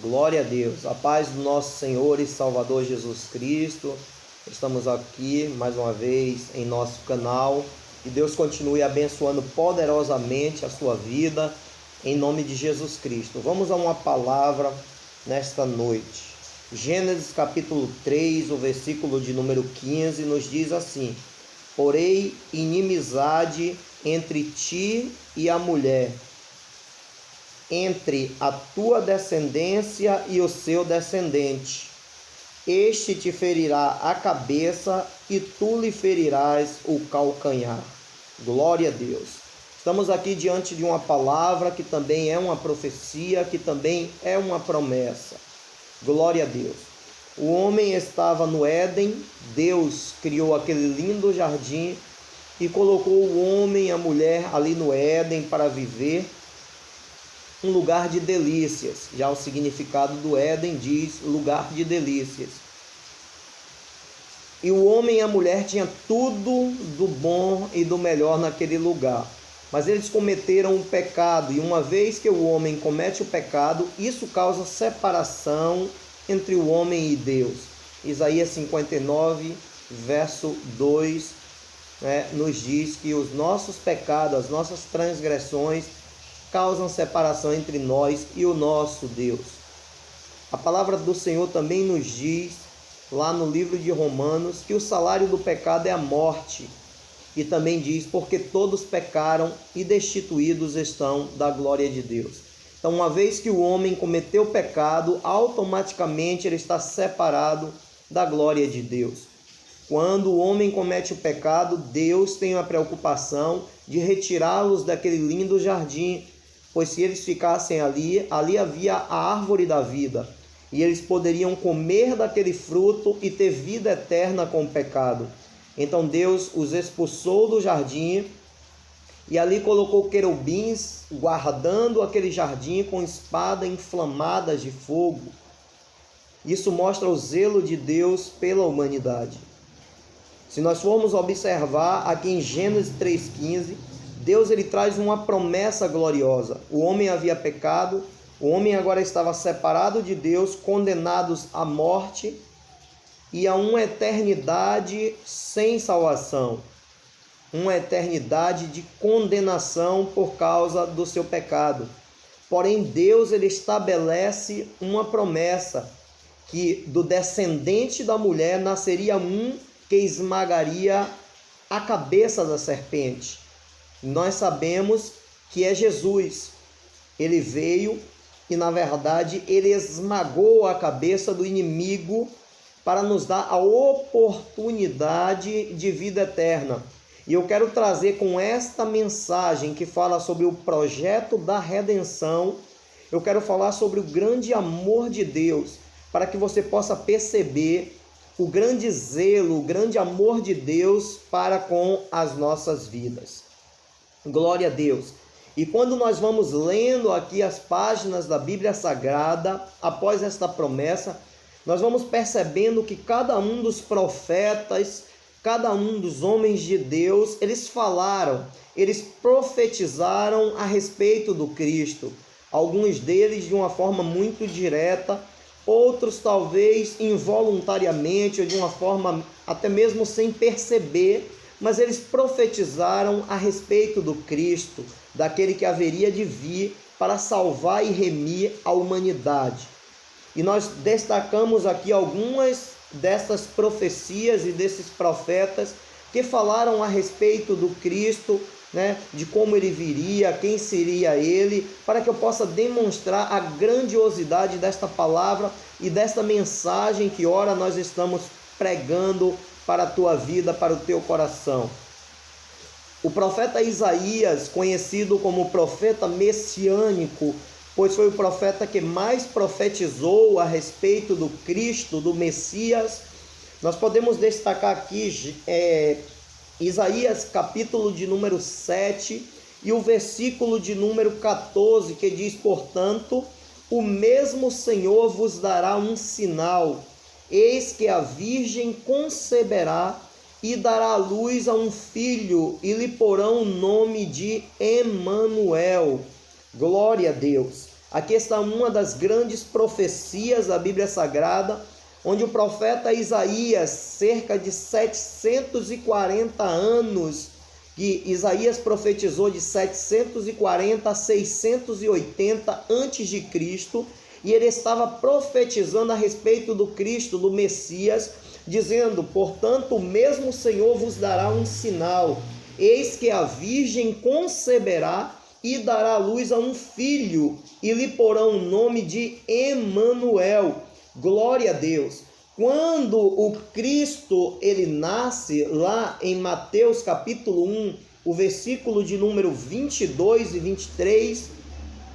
Glória a Deus, a paz do nosso Senhor e Salvador Jesus Cristo. Estamos aqui mais uma vez em nosso canal. Que Deus continue abençoando poderosamente a sua vida, em nome de Jesus Cristo. Vamos a uma palavra nesta noite. Gênesis capítulo 3, o versículo de número 15, nos diz assim: Porém, inimizade entre ti e a mulher, entre a tua descendência e o seu descendente. Este te ferirá a cabeça e tu lhe ferirás o calcanhar. Glória a Deus. Estamos aqui diante de uma palavra que também é uma profecia, que também é uma promessa. Glória a Deus. O homem estava no Éden, Deus criou aquele lindo jardim e colocou o homem e a mulher ali no Éden para viver um lugar de delícias. Já o significado do Éden diz lugar de delícias. E o homem e a mulher tinham tudo do bom e do melhor naquele lugar. Mas eles cometeram um pecado, e uma vez que o homem comete o pecado, isso causa separação entre o homem e Deus. Isaías 59, verso 2, nos diz que os nossos pecados, as nossas transgressões, causam separação entre nós e o nosso Deus. A palavra do Senhor também nos diz, lá no livro de Romanos, que o salário do pecado é a morte. E também diz, porque todos pecaram e destituídos estão da glória de Deus. Então, uma vez que o homem cometeu o pecado, automaticamente ele está separado da glória de Deus. Quando o homem comete o pecado, Deus tem a preocupação de retirá-los daquele lindo jardim, pois se eles ficassem ali havia a árvore da vida, e eles poderiam comer daquele fruto e ter vida eterna com o pecado. Então Deus os expulsou do jardim, e ali colocou querubins guardando aquele jardim com espadas inflamadas de fogo. Isso mostra o zelo de Deus pela humanidade. Se nós formos observar aqui em Gênesis 3,15, Deus ele traz uma promessa gloriosa. O homem havia pecado, o homem agora estava separado de Deus, condenados à morte e a uma eternidade sem salvação. Uma eternidade de condenação por causa do seu pecado. Porém, Deus ele estabelece uma promessa, que do descendente da mulher nasceria um que esmagaria a cabeça da serpente. Nós sabemos que é Jesus. Ele veio e, na verdade, ele esmagou a cabeça do inimigo para nos dar a oportunidade de vida eterna. E eu quero trazer com esta mensagem que fala sobre o projeto da redenção, eu quero falar sobre o grande amor de Deus, para que você possa perceber o grande zelo, o grande amor de Deus para com as nossas vidas. Glória a Deus. E quando nós vamos lendo aqui as páginas da Bíblia Sagrada, após esta promessa, nós vamos percebendo que cada um dos profetas, cada um dos homens de Deus, eles falaram, eles profetizaram a respeito do Cristo. Alguns deles de uma forma muito direta, outros talvez involuntariamente ou de uma forma até mesmo sem perceber, mas eles profetizaram a respeito do Cristo, daquele que haveria de vir para salvar e remir a humanidade. E nós destacamos aqui algumas dessas profecias e desses profetas que falaram a respeito do Cristo, de como ele viria, quem seria ele, para que eu possa demonstrar a grandiosidade desta palavra e desta mensagem que ora nós estamos pregando para a tua vida, para o teu coração. O profeta Isaías, conhecido como profeta messiânico, pois foi o profeta que mais profetizou a respeito do Cristo, do Messias, nós podemos destacar aqui Isaías capítulo de número 7 e o versículo de número 14, que diz: Portanto, o mesmo Senhor vos dará um sinal, eis que a virgem conceberá e dará à luz a um filho, e lhe porão o nome de Emanuel. Glória a Deus. Aqui está uma das grandes profecias da Bíblia Sagrada, onde o profeta Isaías, cerca de 740 anos, que Isaías profetizou de 740 a 680 antes de Cristo, e ele estava profetizando a respeito do Cristo, do Messias, dizendo: portanto, o mesmo Senhor vos dará um sinal, eis que a virgem conceberá e dará à luz a um filho, e lhe porão o nome de Emanuel. Glória a Deus. Quando o Cristo ele nasce, lá em Mateus capítulo 1, o versículo de número 22 e 23,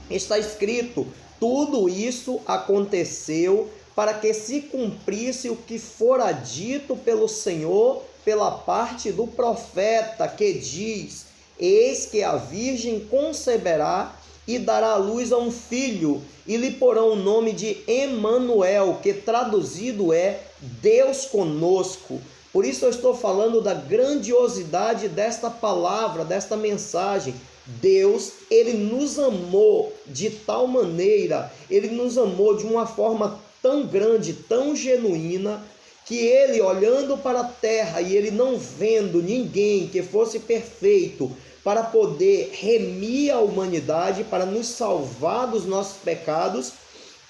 está escrito: tudo isso aconteceu para que se cumprisse o que fora dito pelo Senhor pela parte do profeta, que diz: eis que a virgem conceberá e dará à luz a um filho, e lhe porão o nome de Emanuel, que traduzido é Deus conosco. Por isso eu estou falando da grandiosidade desta palavra, desta mensagem. Deus, ele nos amou de tal maneira, ele nos amou de uma forma tão grande, tão genuína, que ele, olhando para a terra e ele não vendo ninguém que fosse perfeito para poder remir a humanidade, para nos salvar dos nossos pecados,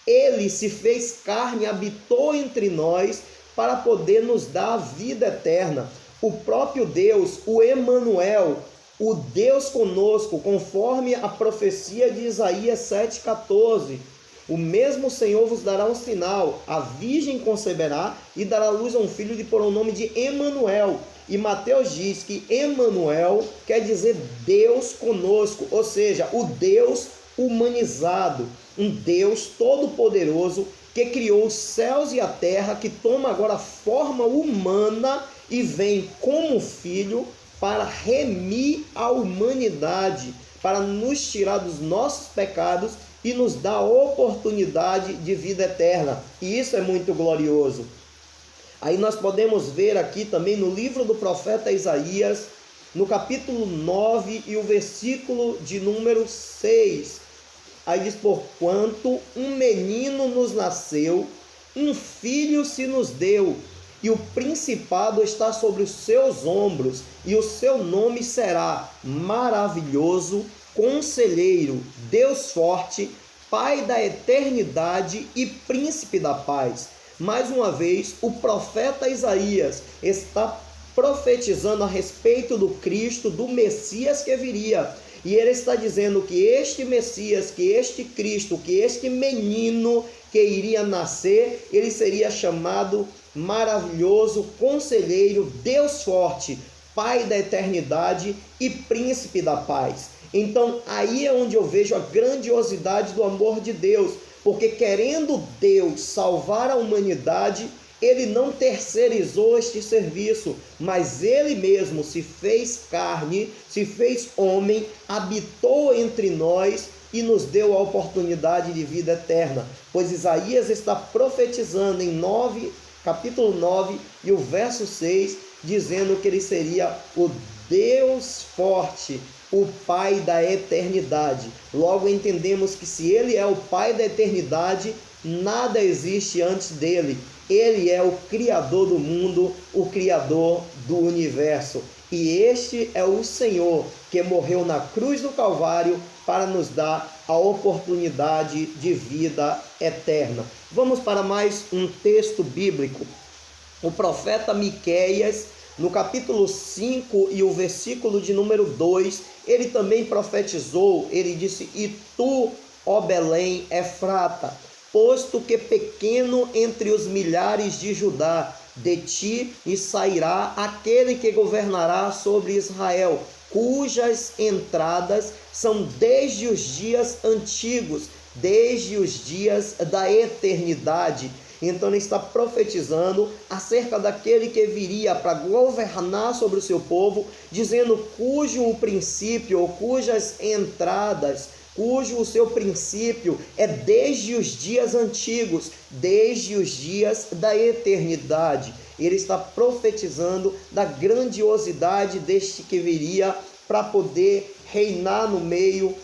ele se fez carne, habitou entre nós para poder nos dar a vida eterna. O próprio Deus, o Emanuel, o Deus conosco, conforme a profecia de Isaías 7,14, o mesmo Senhor vos dará um sinal, a virgem conceberá e dará à luz a um filho, e porá o nome de Emanuel. E Mateus diz que Emanuel quer dizer Deus conosco, ou seja, o Deus humanizado, um Deus todo-poderoso que criou os céus e a terra, que toma agora forma humana e vem como filho para remir a humanidade, para nos tirar dos nossos pecados e nos dar a oportunidade de vida eterna. E isso é muito glorioso. Aí nós podemos ver aqui também no livro do profeta Isaías, no capítulo 9 e o versículo de número 6. Aí diz: porquanto um menino nos nasceu, um filho se nos deu, e o principado está sobre os seus ombros, e o seu nome será Maravilhoso, Conselheiro, Deus Forte, Pai da Eternidade e Príncipe da Paz. Mais uma vez, o profeta Isaías está profetizando a respeito do Cristo, do Messias que viria. E ele está dizendo que este Messias, que este Cristo, que este menino que iria nascer, ele seria chamado Maravilhoso, Conselheiro, Deus Forte, Pai da Eternidade e Príncipe da Paz. Então, aí é onde eu vejo a grandiosidade do amor de Deus, porque querendo Deus salvar a humanidade, ele não terceirizou este serviço, mas ele mesmo se fez carne, se fez homem, habitou entre nós e nos deu a oportunidade de vida eterna. Pois Isaías está profetizando em capítulo 9 e o verso 6, dizendo que ele seria o Deus forte, o Pai da eternidade. Logo entendemos que se ele é o Pai da eternidade, nada existe antes dele. Ele é o Criador do mundo, o Criador do universo. E este é o Senhor que morreu na cruz do Calvário para nos dar a oportunidade de vida eterna. Vamos para mais um texto bíblico. O profeta Miqueias, no capítulo 5 e o versículo de número 2, ele também profetizou, ele disse: e tu, ó Belém, Efrata, posto que pequeno entre os milhares de Judá, de ti e sairá aquele que governará sobre Israel, cujas entradas são desde os dias antigos, desde os dias da eternidade. Então ele está profetizando acerca daquele que viria para governar sobre o seu povo, dizendo cujo o princípio, ou cujas entradas, cujo o seu princípio é desde os dias antigos, desde os dias da eternidade. Ele está profetizando da grandiosidade deste que viria para poder reinar no meio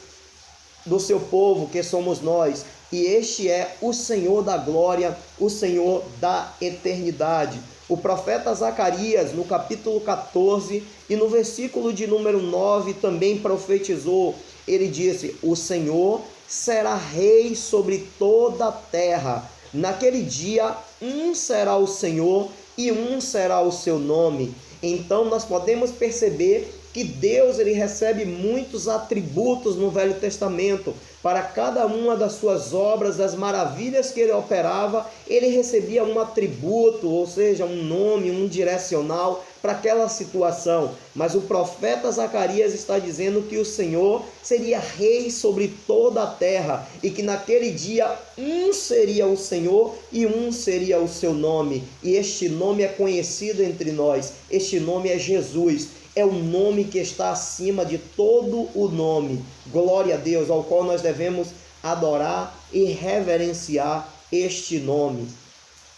do seu povo, que somos nós. E este é o Senhor da glória, o Senhor da eternidade. O profeta Zacarias, no capítulo 14 e no versículo de número 9, também profetizou. Ele disse: o Senhor será rei sobre toda a terra. Naquele dia, um será o Senhor e um será o seu nome. Então nós podemos perceber que Deus ele recebe muitos atributos no Velho Testamento. Para cada uma das suas obras, das maravilhas que ele operava, ele recebia um atributo, ou seja, um nome, um direcional para aquela situação. Mas o profeta Zacarias está dizendo que o Senhor seria rei sobre toda a terra e que naquele dia um seria o Senhor e um seria o seu nome. E este nome é conhecido entre nós, este nome é Jesus. É o nome que está acima de todo o nome. Glória a Deus, ao qual nós devemos adorar e reverenciar este nome.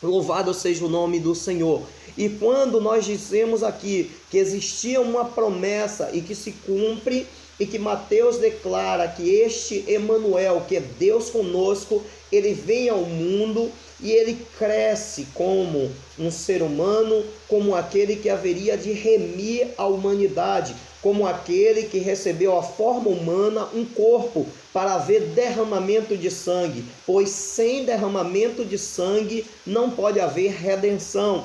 Louvado seja o nome do Senhor. E quando nós dizemos aqui que existia uma promessa e que se cumpre, e que Mateus declara que este Emanuel, que é Deus conosco, ele vem ao mundo e ele cresce como um ser humano, como aquele que haveria de remir a humanidade, como aquele que recebeu a forma humana, um corpo, para haver derramamento de sangue, pois sem derramamento de sangue não pode haver redenção.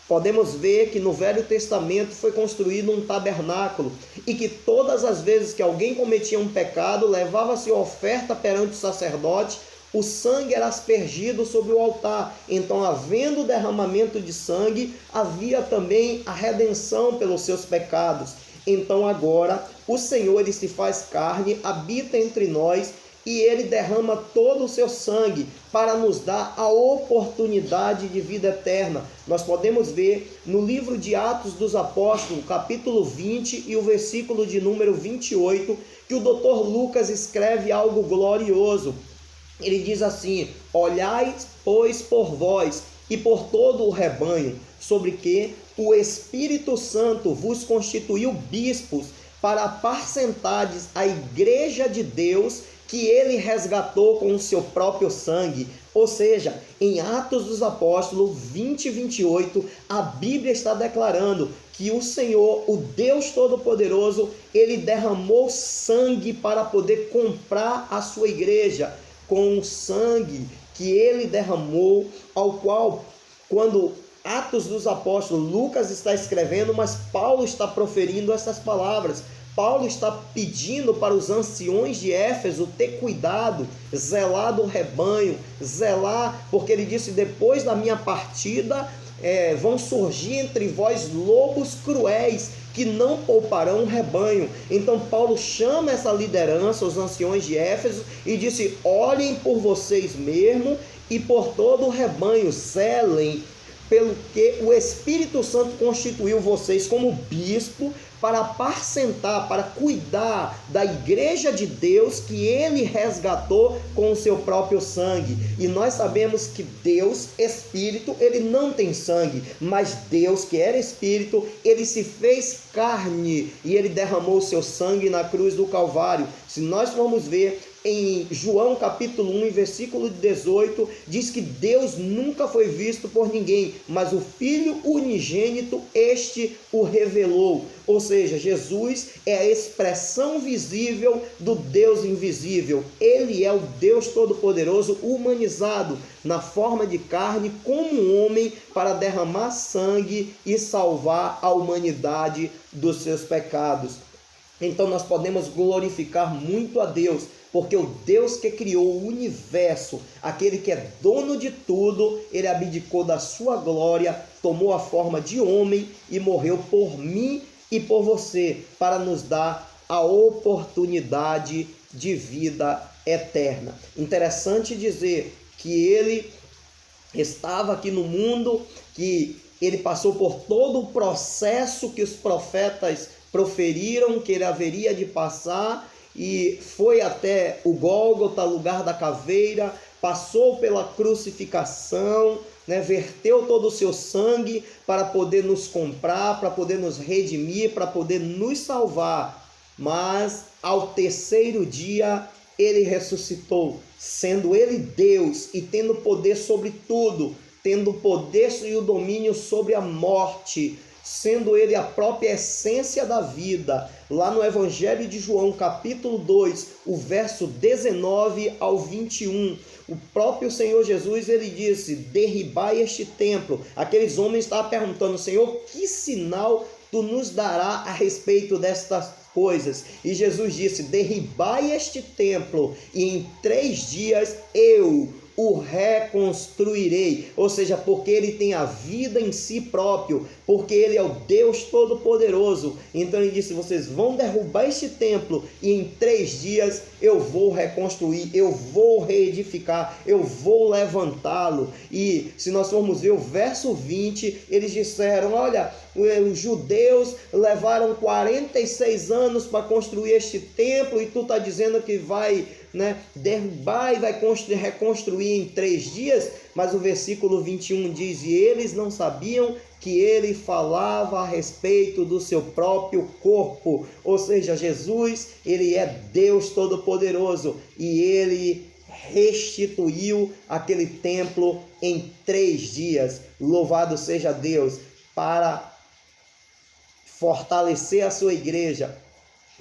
Podemos ver que no Velho Testamento foi construído um tabernáculo e que todas as vezes que alguém cometia um pecado, levava-se oferta perante o sacerdote, o sangue era aspergido sobre o altar. Então, havendo derramamento de sangue, havia também a redenção pelos seus pecados. Então agora o Senhor ele se faz carne, habita entre nós e ele derrama todo o seu sangue para nos dar a oportunidade de vida eterna. Nós podemos ver no livro de Atos dos Apóstolos, capítulo 20 e o versículo de número 28, que o Dr. Lucas escreve algo glorioso. Ele diz assim: olhai, pois, por vós e por todo o rebanho, sobre que o Espírito Santo vos constituiu bispos para apacentades a igreja de Deus, que ele resgatou com o seu próprio sangue. Ou seja, em Atos dos Apóstolos 20 e 28, a Bíblia está declarando que o Senhor, o Deus Todo-Poderoso, ele derramou sangue para poder comprar a sua igreja. Com o sangue que ele derramou, ao qual, quando Atos dos Apóstolos, Lucas está escrevendo, mas Paulo está proferindo essas palavras. Paulo está pedindo para os anciões de Éfeso ter cuidado, zelar do rebanho, zelar, porque ele disse: depois da minha partida vão surgir entre vós lobos cruéis, que não pouparão o rebanho. Então Paulo chama essa liderança, os anciões de Éfeso, e disse: olhem por vocês mesmos e por todo o rebanho, zelem, pelo que o Espírito Santo constituiu vocês como bispo para apacentar, para cuidar da igreja de Deus que ele resgatou com o seu próprio sangue. E nós sabemos que Deus, Espírito, ele não tem sangue, mas Deus, que era Espírito, ele se fez carne e ele derramou o seu sangue na cruz do Calvário. Se nós formos ver em João capítulo 1, versículo 18, diz que Deus nunca foi visto por ninguém, mas o Filho unigênito, este o revelou. Ou seja, Jesus é a expressão visível do Deus invisível. Ele é o Deus Todo-Poderoso humanizado na forma de carne como um homem para derramar sangue e salvar a humanidade dos seus pecados. Então nós podemos glorificar muito a Deus, porque o Deus que criou o universo, aquele que é dono de tudo, ele abdicou da sua glória, tomou a forma de homem e morreu por mim e por você, para nos dar a oportunidade de vida eterna. Interessante dizer que ele estava aqui no mundo, que ele passou por todo o processo que os profetas proferiram que ele haveria de passar, e foi até o Gólgota, lugar da caveira, passou pela crucificação, verteu todo o seu sangue para poder nos comprar, para poder nos redimir, para poder nos salvar. Mas ao terceiro dia ele ressuscitou, sendo ele Deus e tendo poder sobre tudo, tendo o poder e o domínio sobre a morte, sendo ele a própria essência da vida. Lá no Evangelho de João, capítulo 2, o verso 19 ao 21, o próprio Senhor Jesus, ele disse: derribai este templo. Aqueles homens estavam perguntando: Senhor, que sinal tu nos dará a respeito destas coisas? E Jesus disse: derribai este templo e em 3 dias eu o reconstruirei. Ou seja, porque ele tem a vida em si próprio, porque ele é o Deus Todo-Poderoso. Então ele disse: vocês vão derrubar este templo e em 3 dias eu vou reconstruir, eu vou reedificar, eu vou levantá-lo. E se nós formos ver o verso 20, eles disseram: olha, os judeus levaram 46 anos para construir este templo e tu está dizendo que vai derrubar e vai reconstruir em 3 dias. Mas o versículo 21 diz: e eles não sabiam que ele falava a respeito do seu próprio corpo. Ou seja, Jesus, ele é Deus Todo-Poderoso e ele restituiu aquele templo em 3 dias. Louvado seja Deus, para fortalecer a sua igreja,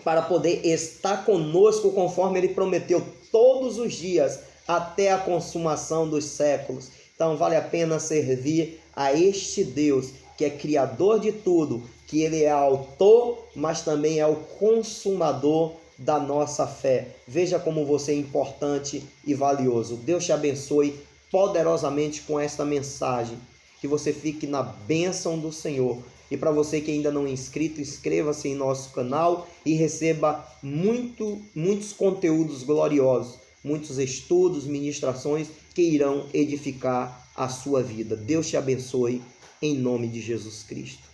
para poder estar conosco conforme ele prometeu todos os dias até a consumação dos séculos. Então vale a pena servir a este Deus que é criador de tudo, que ele é autor, mas também é o consumador da nossa fé. Veja como você é importante e valioso. Deus te abençoe poderosamente com esta mensagem, que você fique na bênção do Senhor. E para você que ainda não é inscrito, inscreva-se em nosso canal e receba muitos conteúdos gloriosos, muitos estudos, ministrações que irão edificar a sua vida. Deus te abençoe em nome de Jesus Cristo.